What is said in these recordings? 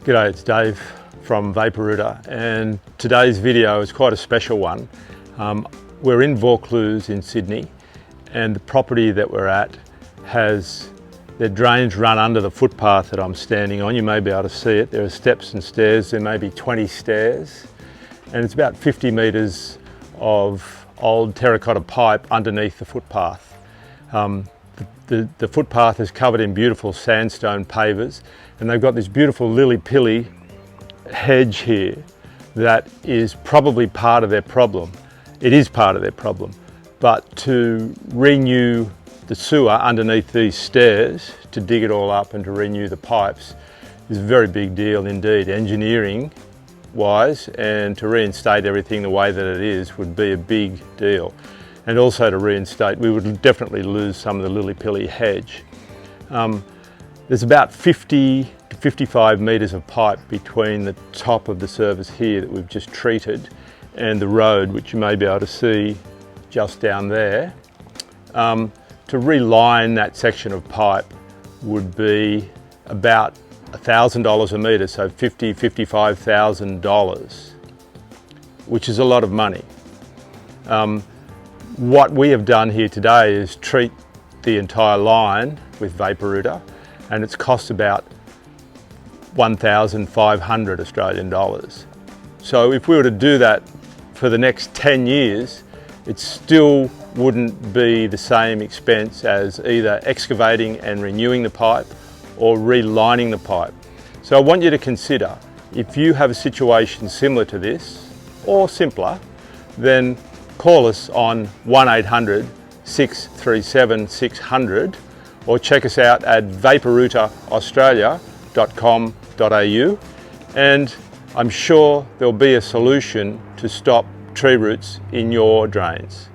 G'day, it's Dave from Vaporooter, and today's video is quite a special one. We're in Vaucluse in Sydney, and the property that we're at has their drains run under the footpath that I'm standing on. You may be able to see it. There are steps and stairs. There may be 20 stairs, and it's about 50 metres of old terracotta pipe underneath the footpath. The footpath is covered in beautiful sandstone pavers, and they've got this beautiful lilli-pilli hedge here that is probably part of their problem. It is part of their problem, but to renew the sewer underneath these stairs, to dig it all up and to renew the pipes, is a very big deal indeed, engineering wise, and to reinstate everything the way that it is would be a big deal. And also to reinstate, we would definitely lose some of the lilli-pilli hedge. There's about 50 to 55 metres of pipe between the top of the service here that we've just treated and the road, which you may be able to see just down there. To reline that section of pipe would be about $1,000 a metre, so $55,000, which is a lot of money. What we have done here today is treat the entire line with Vaporooter, and it's cost about 1,500 Australian dollars. So if we were to do that for the next 10 years, it still wouldn't be the same expense as either excavating and renewing the pipe or relining the pipe. So I want you to consider, if you have a situation similar to this or simpler, then call us on 1800 637 600 or check us out at vaporooteraustralia.com.au, and I'm sure there'll be a solution to stop tree roots in your drains.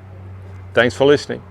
Thanks for listening.